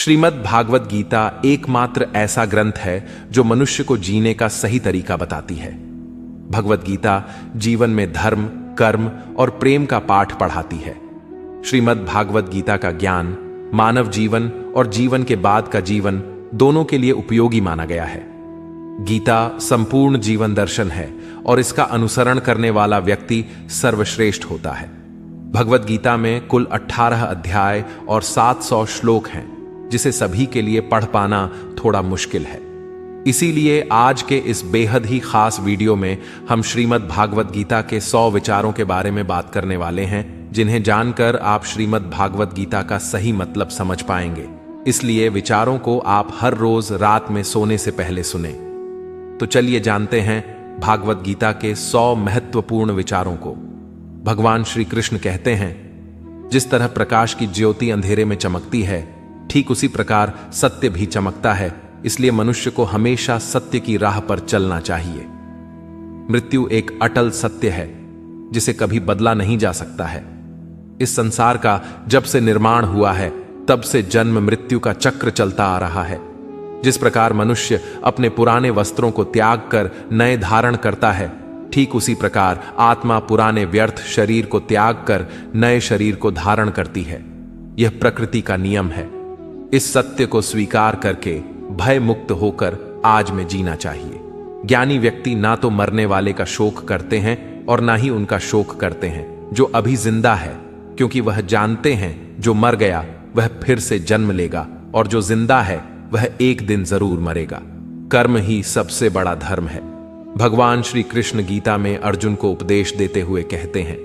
श्रीमद् भागवत गीता एकमात्र ऐसा ग्रंथ है जो मनुष्य को जीने का सही तरीका बताती है। भगवत गीता जीवन में धर्म, कर्म और प्रेम का पाठ पढ़ाती है। श्रीमद् भागवत गीता का ज्ञान मानव जीवन और जीवन के बाद का जीवन दोनों के लिए उपयोगी माना गया है। गीता संपूर्ण जीवन दर्शन है और इसका अनुसरण करने वाला व्यक्ति सर्वश्रेष्ठ होता है। भगवत गीता में कुल 18 अध्याय और 700 श्लोक हैं, जिसे सभी के लिए पढ़ पाना थोड़ा मुश्किल है। इसीलिए आज के इस बेहद ही खास वीडियो में हम श्रीमद् भागवत गीता के 100 विचारों के बारे में बात करने वाले हैं, जिन्हें जानकर आप श्रीमद् भागवत गीता का सही मतलब समझ पाएंगे। इसलिए विचारों को आप हर रोज रात में सोने से पहले सुने। तो चलिए जानते हैं भागवत गीता के 100 महत्वपूर्ण विचारों को। भगवान श्री कृष्ण कहते हैं, जिस तरह प्रकाश की ज्योति अंधेरे में चमकती है, ठीक उसी प्रकार सत्य भी चमकता है। इसलिए मनुष्य को हमेशा सत्य की राह पर चलना चाहिए। मृत्यु एक अटल सत्य है जिसे कभी बदला नहीं जा सकता है। इस संसार का जब से निर्माण हुआ है, तब से जन्म मृत्यु का चक्र चलता आ रहा है। जिस प्रकार मनुष्य अपने पुराने वस्त्रों को त्याग कर नए धारण करता है, ठीक उसी प्रकार आत्मा पुराने व्यर्थ शरीर को त्याग कर नए शरीर को धारण करती है। यह प्रकृति का नियम है। इस सत्य को स्वीकार करके भय मुक्त होकर आज में जीना चाहिए। ज्ञानी व्यक्ति ना तो मरने वाले का शोक करते हैं और ना ही उनका शोक करते हैं जो अभी जिंदा है, क्योंकि वह जानते हैं जो मर गया वह फिर से जन्म लेगा और जो जिंदा है वह एक दिन जरूर मरेगा। कर्म ही सबसे बड़ा धर्म है। भगवान श्री कृष्ण गीता में अर्जुन को उपदेश देते हुए कहते हैं,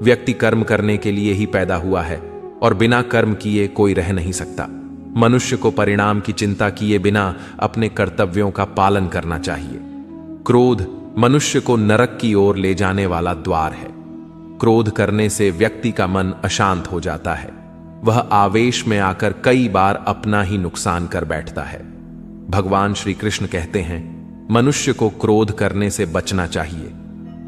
व्यक्ति कर्म करने के लिए ही पैदा हुआ है और बिना कर्म किए कोई रह नहीं सकता। मनुष्य को परिणाम की चिंता किए बिना अपने कर्तव्यों का पालन करना चाहिए। क्रोध मनुष्य को नरक की ओर ले जाने वाला द्वार है। क्रोध करने से व्यक्ति का मन अशांत हो जाता है। वह आवेश में आकर कई बार अपना ही नुकसान कर बैठता है। भगवान श्री कृष्ण कहते हैं, मनुष्य को क्रोध करने से बचना चाहिए।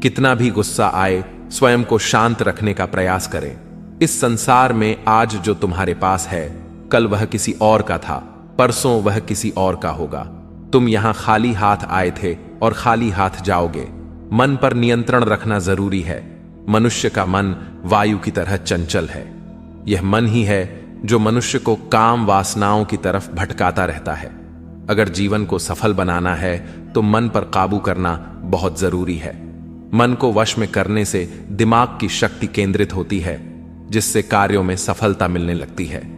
कितना भी गुस्सा आए, स्वयं को शांत रखने का प्रयास करें। इस संसार में आज जो तुम्हारे पास है, कल वह किसी और का था, परसों वह किसी और का होगा। तुम यहां खाली हाथ आए थे और खाली हाथ जाओगे। मन पर नियंत्रण रखना जरूरी है। मनुष्य का मन वायु की तरह चंचल है। यह मन ही है जो मनुष्य को काम वासनाओं की तरफ भटकाता रहता है। अगर जीवन को सफल बनाना है तो मन पर काबू करना बहुत जरूरी है। मन को वश में करने से दिमाग की शक्ति केंद्रित होती है, जिससे कार्यों में सफलता मिलने लगती है।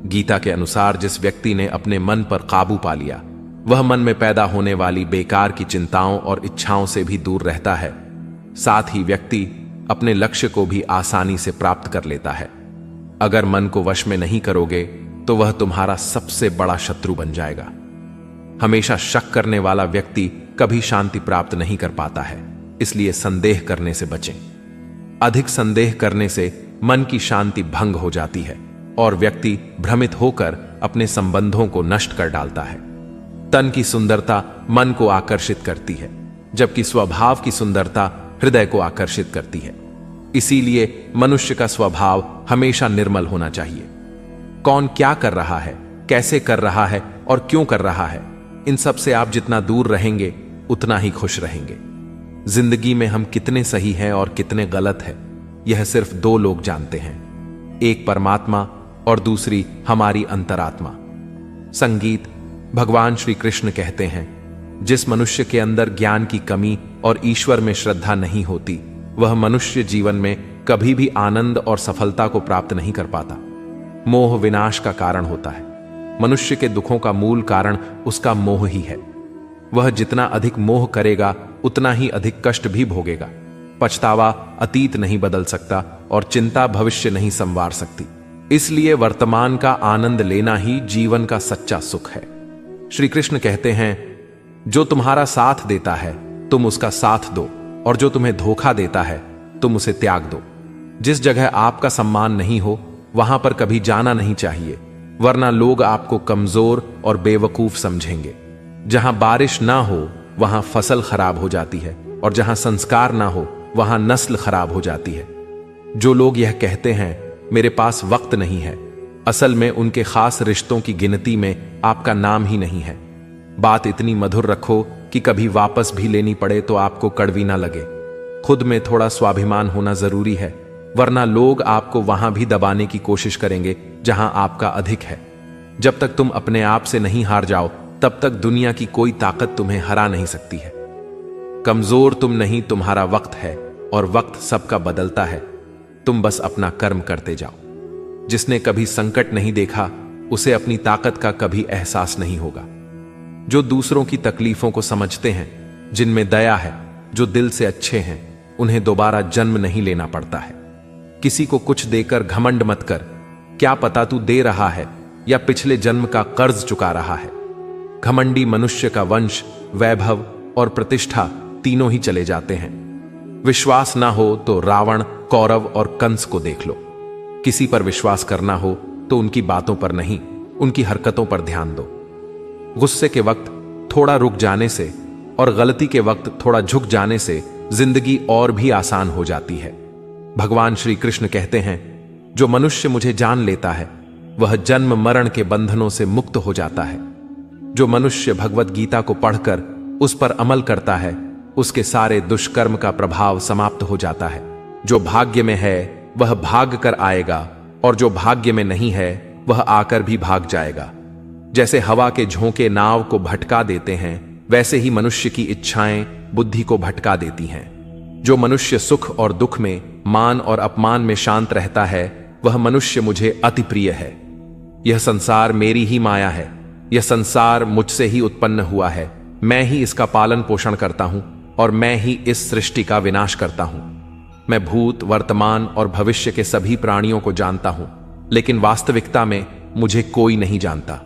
गीता के अनुसार जिस व्यक्ति ने अपने मन पर काबू पा लिया, वह मन में पैदा होने वाली बेकार की चिंताओं और इच्छाओं से भी दूर रहता है। साथ ही व्यक्ति अपने लक्ष्य को भी आसानी से प्राप्त कर लेता है। अगर मन को वश में नहीं करोगे तो वह तुम्हारा सबसे बड़ा शत्रु बन जाएगा। हमेशा शक करने वाला व्यक्ति कभी शांति प्राप्त नहीं कर पाता है। इसलिए संदेह करने से बचें। अधिक संदेह करने से मन की शांति भंग हो जाती है और व्यक्ति भ्रमित होकर अपने संबंधों को नष्ट कर डालता है। तन की सुंदरता मन को आकर्षित करती है, जबकि स्वभाव की सुंदरता हृदय को आकर्षित करती है। इसीलिए मनुष्य का स्वभाव हमेशा निर्मल होना चाहिए। कौन क्या कर रहा है, कैसे कर रहा है और क्यों कर रहा है, इन सब से आप जितना दूर रहेंगे उतना ही खुश रहेंगे। जिंदगी में हम कितने सही हैं और कितने गलत हैं, यह सिर्फ 2 लोग जानते हैं, एक परमात्मा और दूसरी हमारी अंतरात्मा। संगीत भगवान श्री कृष्ण कहते हैं, जिस मनुष्य के अंदर ज्ञान की कमी और ईश्वर में श्रद्धा नहीं होती, वह मनुष्य जीवन में कभी भी आनंद और सफलता को प्राप्त नहीं कर पाता। मोह विनाश का कारण होता है। मनुष्य के दुखों का मूल कारण उसका मोह ही है। वह जितना अधिक मोह करेगा उतना ही अधिक कष्ट भी भोगेगा। पछतावा अतीत नहीं बदल सकता और चिंता भविष्य नहीं संवार सकती। इसलिए वर्तमान का आनंद लेना ही जीवन का सच्चा सुख है। श्री कृष्ण कहते हैं, जो तुम्हारा साथ देता है तुम उसका साथ दो, और जो तुम्हें धोखा देता है तुम उसे त्याग दो। जिस जगह आपका सम्मान नहीं हो वहां पर कभी जाना नहीं चाहिए, वरना लोग आपको कमजोर और बेवकूफ समझेंगे। जहां बारिश ना हो वहां फसल खराब हो जाती है, और जहां संस्कार ना हो वहां नस्ल खराब हो जाती है। जो लोग यह कहते हैं, मेरे पास वक्त नहीं है, असल में उनके खास रिश्तों की गिनती में आपका नाम ही नहीं है। बात इतनी मधुर रखो कि कभी वापस भी लेनी पड़े तो आपको कड़वी ना लगे। खुद में थोड़ा स्वाभिमान होना जरूरी है, वरना लोग आपको वहां भी दबाने की कोशिश करेंगे जहां आपका अधिक है। जब तक तुम अपने आप से नहीं हार जाओ, तब तक दुनिया की कोई ताकत तुम्हें हरा नहीं सकती है। कमजोर तुम नहीं, तुम्हारा वक्त है, और वक्त सबका बदलता है। तुम बस अपना कर्म करते जाओ। जिसने कभी संकट नहीं देखा, उसे अपनी ताकत का कभी एहसास नहीं होगा। जो दूसरों की तकलीफों को समझते हैं, जिनमें दया है, जो दिल से अच्छे हैं, उन्हें दोबारा जन्म नहीं लेना पड़ता है। किसी को कुछ देकर घमंड मत कर। क्या पता तू दे रहा है या पिछले जन्म का कर्ज चुका रहा है। घमंडी मनुष्य का वंश, वैभव और प्रतिष्ठा तीनों ही चले जाते हैं। विश्वास ना हो तो रावण, कौरव और कंस को देख लो। किसी पर विश्वास करना हो तो उनकी बातों पर नहीं, उनकी हरकतों पर ध्यान दो। गुस्से के वक्त थोड़ा रुक जाने से और गलती के वक्त थोड़ा झुक जाने से जिंदगी और भी आसान हो जाती है। भगवान श्री कृष्ण कहते हैं, जो मनुष्य मुझे जान लेता है वह जन्म मरण के बंधनों से मुक्त हो जाता है। जो मनुष्य भगवत गीता को पढ़कर उस पर अमल करता है, उसके सारे दुष्कर्म का प्रभाव समाप्त हो जाता है। जो भाग्य में है वह भाग कर आएगा, और जो भाग्य में नहीं है वह आकर भी भाग जाएगा। जैसे हवा के झोंके नाव को भटका देते हैं, वैसे ही मनुष्य की इच्छाएं बुद्धि को भटका देती हैं। जो मनुष्य सुख और दुख में, मान और अपमान में शांत रहता है, वह मनुष्य मुझे अति प्रिय है। यह संसार मेरी ही माया है। यह संसार मुझसे ही उत्पन्न हुआ है। मैं ही इसका पालन पोषण करता हूं और मैं ही इस सृष्टि का विनाश करता हूं। मैं भूत, वर्तमान और भविष्य के सभी प्राणियों को जानता हूं, लेकिन वास्तविकता में मुझे कोई नहीं जानता।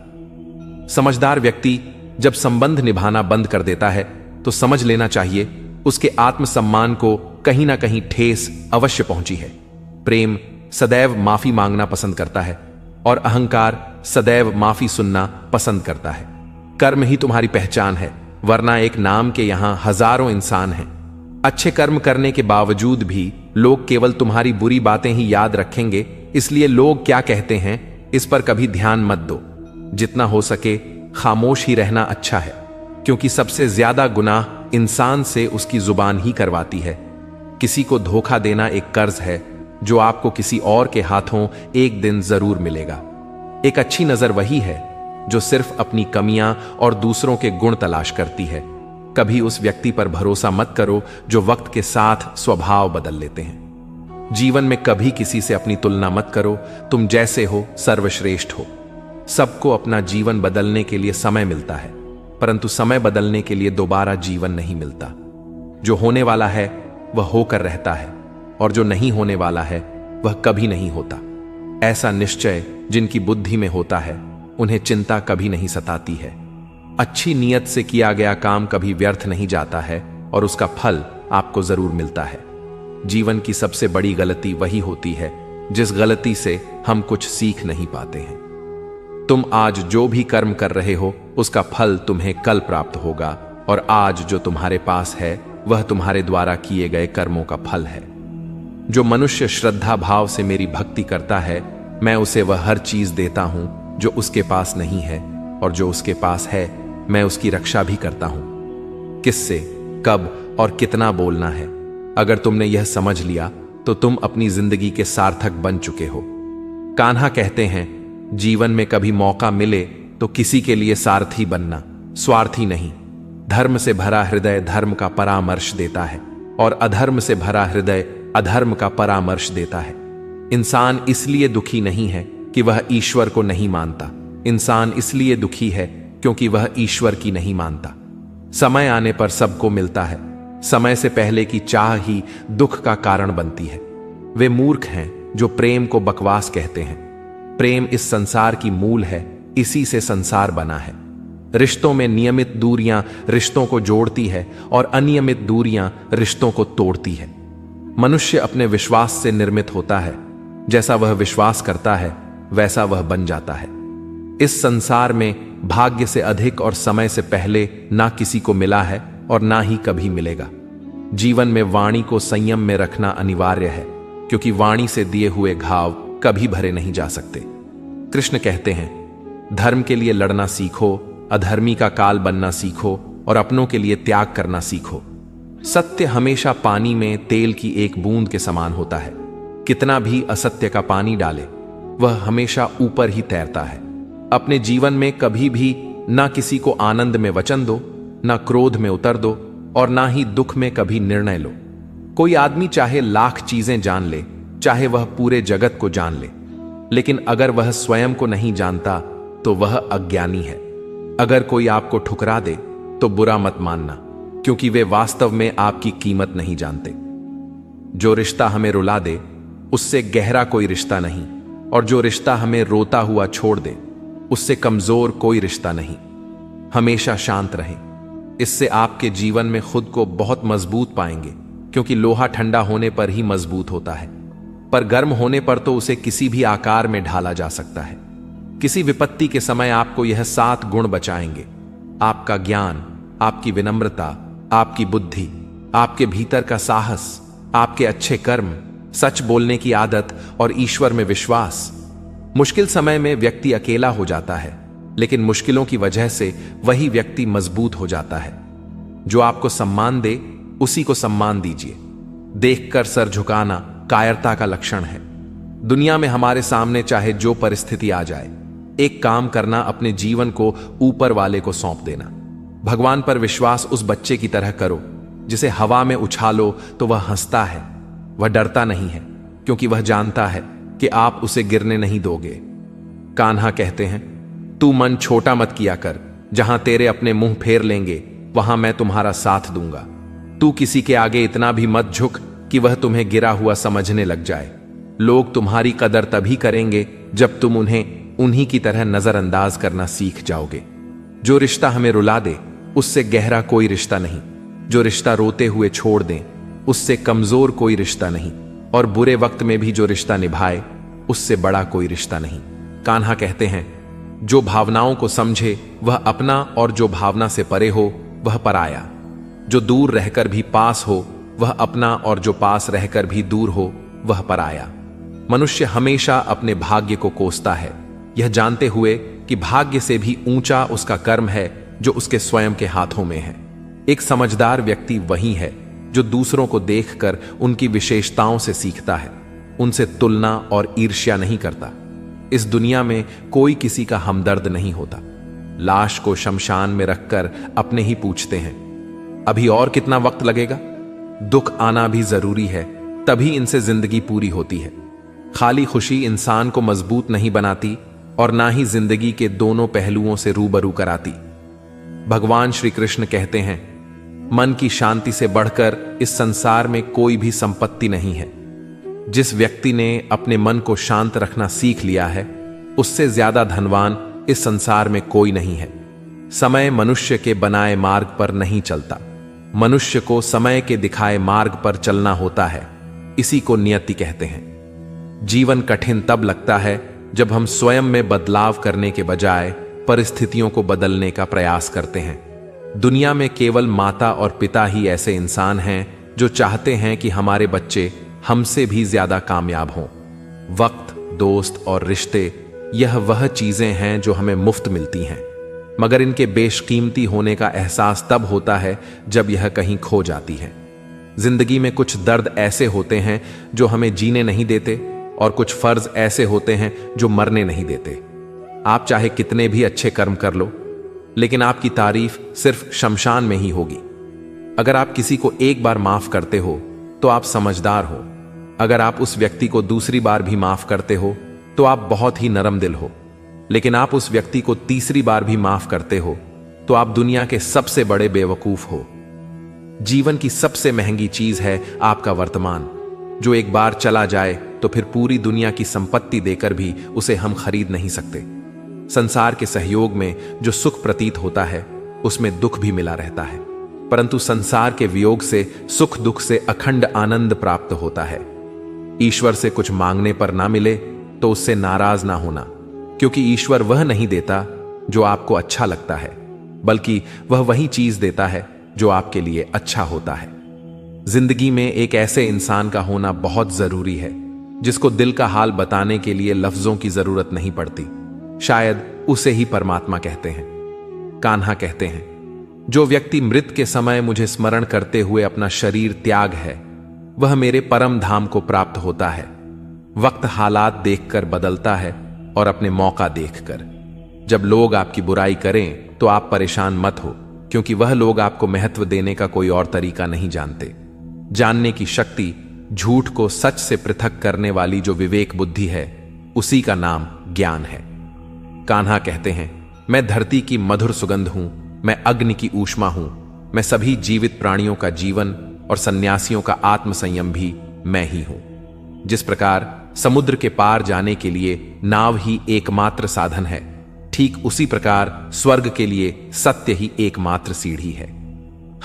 समझदार व्यक्ति जब संबंध निभाना बंद कर देता है तो समझ लेना चाहिए उसके आत्मसम्मान को कहीं ना कहीं ठेस अवश्य पहुंची है। प्रेम सदैव माफी मांगना पसंद करता है और अहंकार सदैव माफी सुनना पसंद करता है। कर्म ही तुम्हारी पहचान है, वरना एक नाम के यहां हजारों इंसान हैं। अच्छे कर्म करने के बावजूद भी लोग केवल तुम्हारी बुरी बातें ही याद रखेंगे, इसलिए लोग क्या कहते हैं इस पर कभी ध्यान मत दो। जितना हो सके खामोश ही रहना अच्छा है, क्योंकि सबसे ज्यादा गुनाह इंसान से उसकी जुबान ही करवाती है। किसी को धोखा देना एक कर्ज है जो आपको किसी और के हाथों एक दिन जरूर मिलेगा। एक अच्छी नजर वही है जो सिर्फ अपनी कमियां और दूसरों के गुण तलाश करती है। कभी उस व्यक्ति पर भरोसा मत करो जो वक्त के साथ स्वभाव बदल लेते हैं। जीवन में कभी किसी से अपनी तुलना मत करो। तुम जैसे हो सर्वश्रेष्ठ हो। सबको अपना जीवन बदलने के लिए समय मिलता है, परंतु समय बदलने के लिए दोबारा जीवन नहीं मिलता। जो होने वाला है वह होकर रहता है, और जो नहीं होने वाला है वह कभी नहीं होता। ऐसा निश्चय जिनकी बुद्धि में होता है, उन्हें चिंता कभी नहीं सताती है। अच्छी नीयत से किया गया काम कभी व्यर्थ नहीं जाता है और उसका फल आपको जरूर मिलता है। जीवन की सबसे बड़ी गलती वही होती है जिस गलती से हम कुछ सीख नहीं पाते हैं। तुम आज जो भी कर्म कर रहे हो उसका फल तुम्हें कल प्राप्त होगा, और आज जो तुम्हारे पास है वह तुम्हारे द्वारा किए गए कर्मों का फल है। जो मनुष्य श्रद्धा भाव से मेरी भक्ति करता है, मैं उसे वह हर चीज देता हूं जो उसके पास नहीं है, और जो उसके पास है मैं उसकी रक्षा भी करता हूं। किससे, कब और कितना बोलना है, अगर तुमने यह समझ लिया तो तुम अपनी जिंदगी के सार्थक बन चुके हो। कान्हा कहते हैं, जीवन में कभी मौका मिले तो किसी के लिए सारथी बनना, स्वार्थी नहीं। धर्म से भरा हृदय धर्म का परामर्श देता है, और अधर्म से भरा हृदय अधर्म का परामर्श देता है। इंसान इसलिए दुखी नहीं है कि वह ईश्वर को नहीं मानता। इंसान इसलिए दुखी है क्योंकि वह ईश्वर की नहीं मानता। समय आने पर सबको मिलता है। समय से पहले की चाह ही दुख का कारण बनती है। वे मूर्ख हैं जो प्रेम को बकवास कहते हैं। प्रेम इस संसार की मूल है, इसी से संसार बना है। रिश्तों में नियमित दूरियां रिश्तों को जोड़ती है और अनियमित दूरियां रिश्तों को तोड़ती है। मनुष्य अपने विश्वास से निर्मित होता है। जैसा वह विश्वास करता है वैसा वह बन जाता है। इस संसार में भाग्य से अधिक और समय से पहले ना किसी को मिला है और ना ही कभी मिलेगा। जीवन में वाणी को संयम में रखना अनिवार्य है, क्योंकि वाणी से दिए हुए घाव कभी भरे नहीं जा सकते। कृष्ण कहते हैं, धर्म के लिए लड़ना सीखो, अधर्मी का काल बनना सीखो और अपनों के लिए त्याग करना सीखो। सत्य हमेशा पानी में तेल की एक बूंद के समान होता है। कितना भी असत्य का पानी डाले, वह हमेशा ऊपर ही तैरता है। अपने जीवन में कभी भी ना किसी को आनंद में वचन दो, ना क्रोध में उतर दो और ना ही दुख में कभी निर्णय लो। कोई आदमी चाहे लाख चीजें जान ले, चाहे वह पूरे जगत को जान ले, लेकिन अगर वह स्वयं को नहीं जानता तो वह अज्ञानी है। अगर कोई आपको ठुकरा दे तो बुरा मत मानना, क्योंकि वे वास्तव में आपकी कीमत नहीं जानते। जो रिश्ता हमें रुला दे उससे गहरा कोई रिश्ता नहीं, और जो रिश्ता हमें रोता हुआ छोड़ दे उससे कमजोर कोई रिश्ता नहीं। हमेशा शांत रहें, इससे आपके जीवन में खुद को बहुत मजबूत पाएंगे, क्योंकि लोहा ठंडा होने पर ही मजबूत होता है, पर गर्म होने पर तो उसे किसी भी आकार में ढाला जा सकता है। किसी विपत्ति के समय आपको यह 7 गुण बचाएंगे: आपका ज्ञान, आपकी विनम्रता, आपकी बुद्धि, आपके भीतर का साहस, आपके अच्छे कर्म, सच बोलने की आदत और ईश्वर में विश्वास। मुश्किल समय में व्यक्ति अकेला हो जाता है, लेकिन मुश्किलों की वजह से वही व्यक्ति मजबूत हो जाता है। जो आपको सम्मान दे उसी को सम्मान दीजिए। देखकर सर झुकाना कायरता का लक्षण है। दुनिया में हमारे सामने चाहे जो परिस्थिति आ जाए, एक काम करना, अपने जीवन को ऊपर वाले को सौंप देना। भगवान पर विश्वास उस बच्चे की तरह करो जिसे हवा में उछालो तो वह हंसता है। वह डरता नहीं है, क्योंकि वह जानता है कि आप उसे गिरने नहीं दोगे। कान्हा कहते हैं, तू मन छोटा मत किया कर, जहां तेरे अपने मुंह फेर लेंगे वहां मैं तुम्हारा साथ दूंगा। तू किसी के आगे इतना भी मत झुक कि वह तुम्हें गिरा हुआ समझने लग जाए। लोग तुम्हारी कदर तभी करेंगे जब तुम उन्हें उन्हीं की तरह नजरअंदाज करना सीख जाओगे। जो रिश्ता हमें रुला दे उससे गहरा कोई रिश्ता नहीं। जो रिश्ता रोते हुए छोड़ दें उससे कमजोर कोई रिश्ता नहीं, और बुरे वक्त में भी जो रिश्ता निभाए उससे बड़ा कोई रिश्ता नहीं। कान्हा कहते हैं, जो भावनाओं को समझे वह अपना, और जो भावना से परे हो वह पराया। जो दूर रहकर भी पास हो वह अपना, और जो पास रहकर भी दूर हो वह पराया। मनुष्य हमेशा अपने भाग्य को कोसता है, यह जानते हुए कि भाग्य से भी ऊंचा उसका कर्म है जो उसके स्वयं के हाथों में है। एक समझदार व्यक्ति वही है जो दूसरों को देखकर उनकी विशेषताओं से सीखता है, उनसे तुलना और ईर्ष्या नहीं करता। इस दुनिया में कोई किसी का हमदर्द नहीं होता। लाश को शमशान में रखकर अपने ही पूछते हैं, अभी और कितना वक्त लगेगा? दुख आना भी जरूरी है, तभी इनसे जिंदगी पूरी होती है। खाली खुशी इंसान को मजबूत नहीं बनाती और ना ही जिंदगी के दोनों पहलुओं से रूबरू कराती। भगवान श्री कृष्ण कहते हैं, मन की शांति से बढ़कर इस संसार में कोई भी संपत्ति नहीं है। जिस व्यक्ति ने अपने मन को शांत रखना सीख लिया है, उससे ज्यादा धनवान इस संसार में कोई नहीं है। समय मनुष्य के बनाए मार्ग पर नहीं चलता, मनुष्य को समय के दिखाए मार्ग पर चलना होता है। इसी को नियति कहते हैं। जीवन कठिन तब लगता है जब हम स्वयं में बदलाव करने के बजाय परिस्थितियों को बदलने का प्रयास करते हैं। दुनिया में केवल माता और पिता ही ऐसे इंसान हैं जो चाहते हैं कि हमारे बच्चे हमसे भी ज्यादा कामयाब हों। वक्त, दोस्त और रिश्ते, यह वह चीजें हैं जो हमें मुफ्त मिलती हैं, मगर इनके बेशकीमती होने का एहसास तब होता है जब यह कहीं खो जाती है। जिंदगी में कुछ दर्द ऐसे होते हैं जो हमें जीने नहीं देते, और कुछ फर्ज ऐसे होते हैं जो मरने नहीं देते। आप चाहे कितने भी अच्छे कर्म कर लो, लेकिन आपकी तारीफ सिर्फ शमशान में ही होगी। अगर आप किसी को एक बार माफ करते हो तो आप समझदार हो। अगर आप उस व्यक्ति को दूसरी बार भी माफ करते हो तो आप बहुत ही नरम दिल हो। लेकिन आप उस व्यक्ति को तीसरी बार भी माफ करते हो तो आप दुनिया के सबसे बड़े बेवकूफ हो। जीवन की सबसे महंगी चीज है आपका वर्तमान, जो एक बार चला जाए तो फिर पूरी दुनिया की संपत्ति देकर भी उसे हम खरीद नहीं सकते। संसार के सहयोग में जो सुख प्रतीत होता है उसमें दुख भी मिला रहता है, परंतु संसार के वियोग से सुख दुख से अखंड आनंद प्राप्त होता है। ईश्वर से कुछ मांगने पर ना मिले तो उससे नाराज ना होना, क्योंकि ईश्वर वह नहीं देता जो आपको अच्छा लगता है, बल्कि वह वही चीज देता है जो आपके लिए अच्छा होता है। जिंदगी में एक ऐसे इंसान का होना बहुत जरूरी है जिसको दिल का हाल बताने के लिए लफ्जों की जरूरत नहीं पड़ती। शायद उसे ही परमात्मा कहते हैं। कान्हा कहते हैं, जो व्यक्ति मृत के समय मुझे स्मरण करते हुए अपना शरीर त्याग है, वह मेरे परम धाम को प्राप्त होता है। वक्त हालात देखकर बदलता है और अपने मौका देखकर। जब लोग आपकी बुराई करें तो आप परेशान मत हो, क्योंकि वह लोग आपको महत्व देने का कोई और तरीका नहीं जानते। जानने की शक्ति, झूठ को सच से पृथक करने वाली जो विवेक बुद्धि है, उसी का नाम ज्ञान है। कान्हा कहते हैं, मैं धरती की मधुर सुगंध हूं, मैं अग्नि की ऊष्मा हूं, मैं सभी जीवित प्राणियों का जीवन और सन्यासियों का आत्म संयम भी मैं ही हूं। जिस प्रकार समुद्र के पार जाने के लिए नाव ही एकमात्र साधन है, ठीक उसी प्रकार स्वर्ग के लिए सत्य ही एकमात्र सीढ़ी है।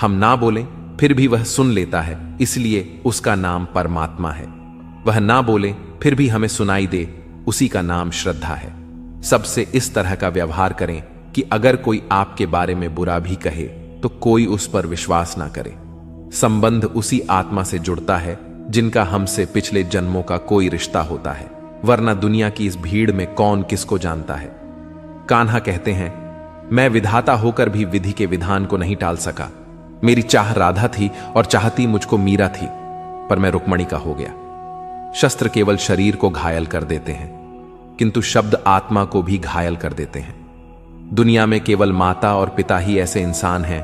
हम ना बोलें फिर भी वह सुन लेता है, इसलिए उसका नाम परमात्मा है। वह ना बोले फिर भी हमें सुनाई दे, उसी का नाम श्रद्धा है। सबसे इस तरह का व्यवहार करें कि अगर कोई आपके बारे में बुरा भी कहे तो कोई उस पर विश्वास ना करे। संबंध उसी आत्मा से जुड़ता है जिनका हमसे पिछले जन्मों का कोई रिश्ता होता है, वरना दुनिया की इस भीड़ में कौन किसको जानता है। कान्हा कहते हैं, मैं विधाता होकर भी विधि के विधान को नहीं टाल सका। मेरी चाह राधा थी और चाहती मुझको मीरा थी, पर मैं रुक्मणी का हो गया। शस्त्र केवल शरीर को घायल कर देते हैं, किंतु शब्द आत्मा को भी घायल कर देते हैं। दुनिया में केवल माता और पिता ही ऐसे इंसान हैं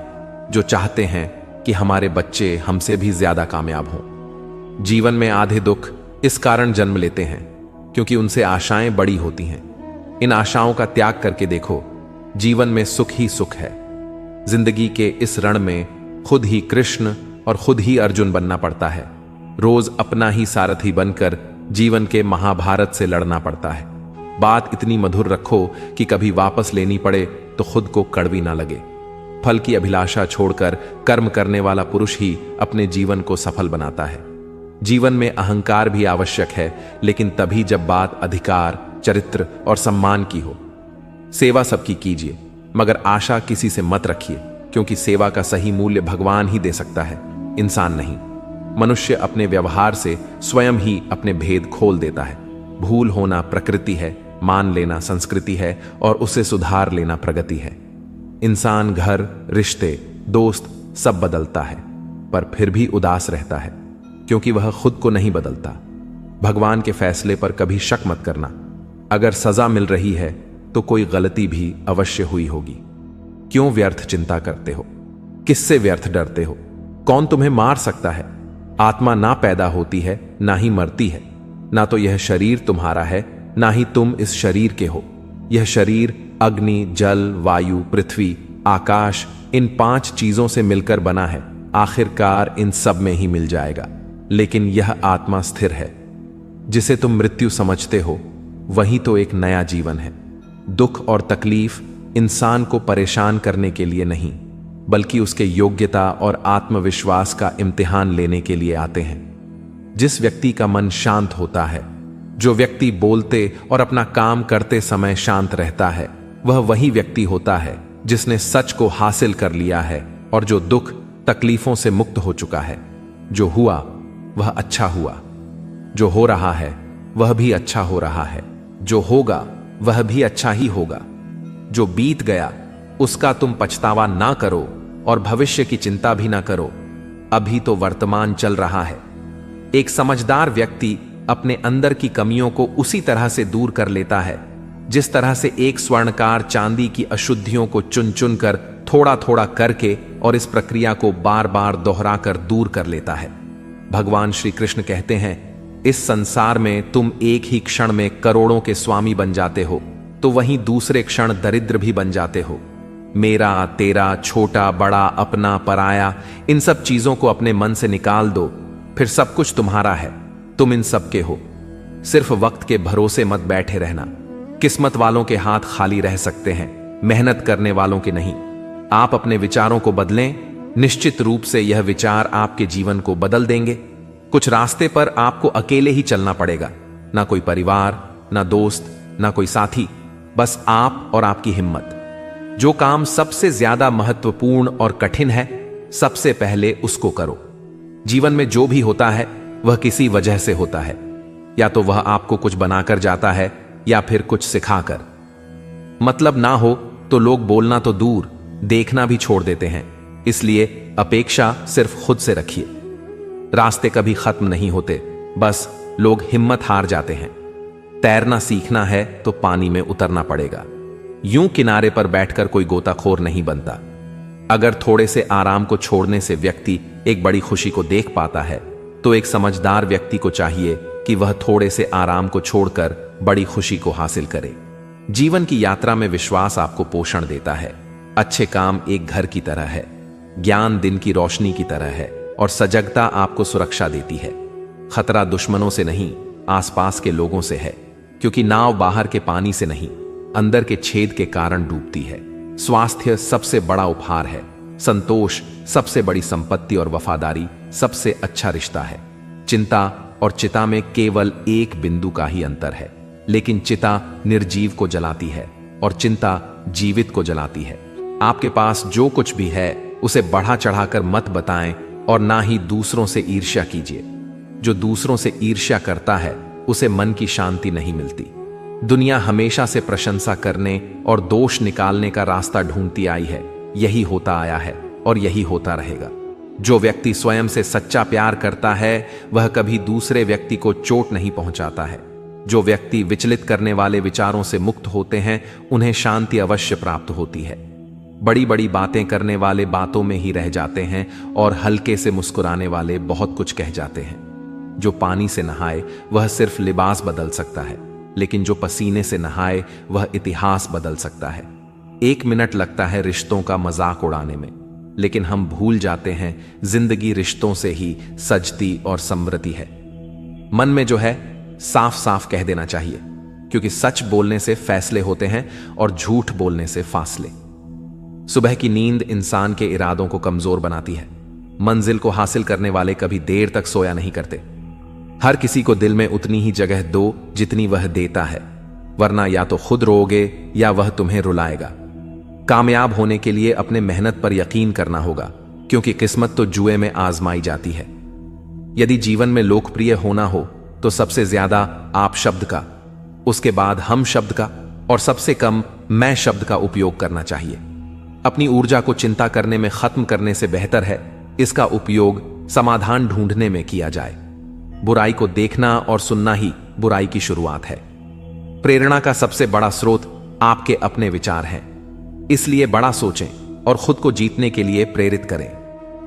जो चाहते हैं कि हमारे बच्चे हमसे भी ज्यादा कामयाब हों। जीवन में आधे दुख इस कारण जन्म लेते हैं क्योंकि उनसे आशाएं बड़ी होती हैं। इन आशाओं का त्याग करके देखो, जीवन में सुख ही सुख है। जिंदगी के इस रण में खुद ही कृष्ण और खुद ही अर्जुन बनना पड़ता है। रोज अपना ही सारथी बनकर जीवन के महाभारत से लड़ना पड़ता है। बात इतनी मधुर रखो कि कभी वापस लेनी पड़े तो खुद को कड़वी ना लगे। फल की अभिलाषा छोड़कर कर्म करने वाला पुरुष ही अपने जीवन को सफल बनाता है। जीवन में अहंकार भी आवश्यक है, लेकिन तभी जब बात अधिकार, चरित्र और सम्मान की हो। सेवा सबकी कीजिए, मगर आशा किसी से मत रखिए, क्योंकि सेवा का सही मूल्य भगवान ही दे सकता है, इंसान नहीं। मनुष्य अपने व्यवहार से स्वयं ही अपने भेद खोल देता है। भूल होना प्रकृति है, मान लेना संस्कृति है और उसे सुधार लेना प्रगति है। इंसान घर, रिश्ते, दोस्त सब बदलता है, पर फिर भी उदास रहता है, क्योंकि वह खुद को नहीं बदलता। भगवान के फैसले पर कभी शक मत करना। अगर सजा मिल रही है तो कोई गलती भी अवश्य हुई होगी। क्यों व्यर्थ चिंता करते हो? किससे व्यर्थ डरते हो? कौन तुम्हें मार सकता है? आत्मा ना पैदा होती है ना ही मरती है। ना तो यह शरीर तुम्हारा है, ना ही तुम इस शरीर के हो। यह शरीर अग्नि, जल, वायु, पृथ्वी, आकाश, इन 5 चीजों से मिलकर बना है। आखिरकार इन सब में ही मिल जाएगा। लेकिन यह आत्मा स्थिर है। जिसे तुम मृत्यु समझते हो, वही तो एक नया जीवन है। दुख और तकलीफ इंसान को परेशान करने के लिए नहीं, बल्कि उसके योग्यता और आत्मविश्वास का इम्तिहान लेने के लिए आते हैं। जिस व्यक्ति का मन शांत होता है, जो व्यक्ति बोलते और अपना काम करते समय शांत रहता है, वह वही व्यक्ति होता है जिसने सच को हासिल कर लिया है और जो दुख तकलीफों से मुक्त हो चुका है। जो हुआ वह अच्छा हुआ, जो हो रहा है वह भी अच्छा हो रहा है, जो होगा वह भी अच्छा ही होगा। जो बीत गया उसका तुम पछतावा ना करो और भविष्य की चिंता भी ना करो। अभी तो वर्तमान चल रहा है। एक समझदार व्यक्ति अपने अंदर की कमियों को उसी तरह से दूर कर लेता है जिस तरह से एक स्वर्णकार चांदी की अशुद्धियों को चुन चुन कर थोड़ा थोड़ा करके और इस प्रक्रिया को बार बार दोहराकर दूर कर लेता है। भगवान श्री कृष्ण कहते हैं, इस संसार में तुम एक ही क्षण में करोड़ों के स्वामी बन जाते हो, तो वहीं दूसरे क्षण दरिद्र भी बन जाते हो। मेरा, तेरा, छोटा, बड़ा, अपना, पराया, इन सब चीजों को अपने मन से निकाल दो, फिर सब कुछ तुम्हारा है। तुम इन सब के हो। सिर्फ वक्त के भरोसे मत बैठे रहना। किस्मत वालों के हाथ खाली रह सकते हैं, मेहनत करने वालों के नहीं। आप अपने विचारों को बदलें, निश्चित रूप से यह विचार आपके जीवन को बदल देंगे। कुछ रास्ते पर आपको अकेले ही चलना पड़ेगा, ना कोई परिवार, ना दोस्त, ना कोई साथी, बस आप और आपकी हिम्मत। जो काम सबसे ज्यादा महत्वपूर्ण और कठिन है, सबसे पहले उसको करो। जीवन में जो भी होता है वह किसी वजह से होता है। या तो वह आपको कुछ बनाकर जाता है या फिर कुछ सिखाकर। मतलब ना हो तो लोग बोलना तो दूर, देखना भी छोड़ देते हैं। इसलिए अपेक्षा सिर्फ खुद से रखिए। रास्ते कभी खत्म नहीं होते, बस लोग हिम्मत हार जाते हैं। तैरना सीखना है तो पानी में उतरना पड़ेगा। यूं किनारे पर बैठकर कोई गोताखोर नहीं बनता। अगर थोड़े से आराम को छोड़ने से व्यक्ति एक बड़ी खुशी को देख पाता है, तो एक समझदार व्यक्ति को चाहिए कि वह थोड़े से आराम को छोड़कर बड़ी खुशी को हासिल करे। जीवन की यात्रा में विश्वास आपको पोषण देता है। अच्छे काम एक घर की तरह है, ज्ञान दिन की रोशनी की तरह है, और सजगता आपको सुरक्षा देती है। खतरा दुश्मनों से नहीं, आसपास के लोगों से है, क्योंकि नाव बाहर के पानी से नहीं, अंदर के छेद के कारण डूबती है। स्वास्थ्य सबसे बड़ा उपहार है, संतोष सबसे बड़ी संपत्ति, और वफादारी सबसे अच्छा रिश्ता है। चिंता और चिता में केवल एक बिंदु का ही अंतर है, लेकिन चिता निर्जीव को जलाती है और चिंता जीवित को जलाती है। आपके पास जो कुछ भी है उसे बढ़ा चढ़ाकर मत बताएं, और ना ही दूसरों से ईर्ष्या कीजिए। जो दूसरों से ईर्ष्या करता है उसे मन की शांति नहीं मिलती। दुनिया हमेशा से प्रशंसा करने और दोष निकालने का रास्ता ढूंढती आई है। यही होता आया है और यही होता रहेगा। जो व्यक्ति स्वयं से सच्चा प्यार करता है वह कभी दूसरे व्यक्ति को चोट नहीं पहुंचाता है। जो व्यक्ति विचलित करने वाले विचारों से मुक्त होते हैं उन्हें शांति अवश्य प्राप्त होती है। बड़ी बड़ी बातें करने वाले बातों में ही रह जाते हैं, और हल्के से मुस्कुराने वाले बहुत कुछ कह जाते हैं। जो पानी से नहाए वह सिर्फ लिबास बदल सकता है, लेकिन जो पसीने से नहाए वह इतिहास बदल सकता है। 1 मिनट लगता है रिश्तों का मजाक उड़ाने में, लेकिन हम भूल जाते हैं जिंदगी रिश्तों से ही सजती और समृद्धि है। मन में जो है साफ साफ कह देना चाहिए, क्योंकि सच बोलने से फैसले होते हैं और झूठ बोलने से फासले। सुबह की नींद इंसान के इरादों को कमजोर बनाती है। मंजिल को हासिल करने वाले कभी देर तक सोया नहीं करते। हर किसी को दिल में उतनी ही जगह दो जितनी वह देता है, वरना या तो खुद रोओगे या वह तुम्हें रुलाएगा। कामयाब होने के लिए अपने मेहनत पर यकीन करना होगा, क्योंकि किस्मत तो जुए में आजमाई जाती है। यदि जीवन में लोकप्रिय होना हो तो सबसे ज्यादा आप शब्द का, उसके बाद हम शब्द का, और सबसे कम मैं शब्द का उपयोग करना चाहिए। अपनी ऊर्जा को चिंता करने में खत्म करने से बेहतर है इसका उपयोग समाधान ढूंढने में किया जाए। बुराई को देखना और सुनना ही बुराई की शुरुआत है। प्रेरणा का सबसे बड़ा स्रोत आपके अपने विचार हैं। इसलिए बड़ा सोचें और खुद को जीतने के लिए प्रेरित करें।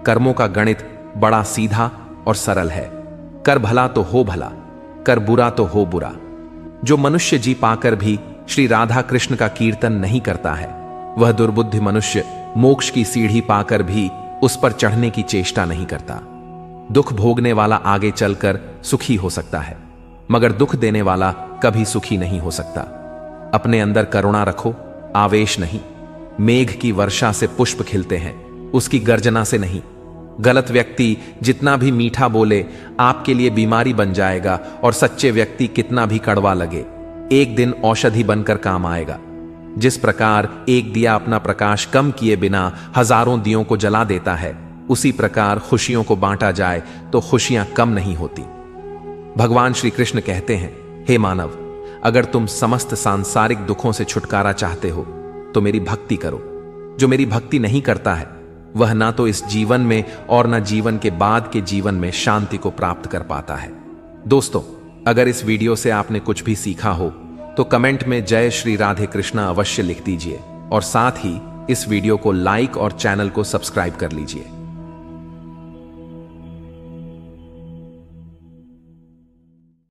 कर्मों का गणित बड़ा सीधा और सरल है। कर भला तो हो भला, कर बुरा तो हो बुरा। जो मनुष्य जी पाकर भी श्री राधा कृष्ण का कीर्तन नहीं करता है, वह दुर्बुद्धि मनुष्य मोक्ष की सीढ़ी पाकर भी उस पर चढ़ने की चेष्टा नहीं करता। दुख भोगने वाला आगे चलकर सुखी हो सकता है, मगर दुख देने वाला कभी सुखी नहीं हो सकता। अपने अंदर करुणा रखो, आवेश नहीं। मेघ की वर्षा से पुष्प खिलते हैं, उसकी गर्जना से नहीं। गलत व्यक्ति जितना भी मीठा बोले आपके लिए बीमारी बन जाएगा, और सच्चे व्यक्ति कितना भी कड़वा लगे एक दिन औषधि बनकर काम आएगा। जिस प्रकार एक दिया अपना प्रकाश कम किए बिना हजारों दियों को जला देता है, उसी प्रकार खुशियों को बांटा जाए तो खुशियां कम नहीं होती। भगवान श्री कृष्ण कहते हैं, हे मानव, अगर तुम समस्त सांसारिक दुखों से छुटकारा चाहते हो तो मेरी भक्ति करो। जो मेरी भक्ति नहीं करता है वह ना तो इस जीवन में और ना जीवन के बाद के जीवन में शांति को प्राप्त कर पाता है। दोस्तों, अगर इस वीडियो से आपने कुछ भी सीखा हो तो कमेंट में जय श्री राधे कृष्णा अवश्य लिख दीजिए, और साथ ही इस वीडियो को लाइक और चैनल को सब्सक्राइब कर लीजिए।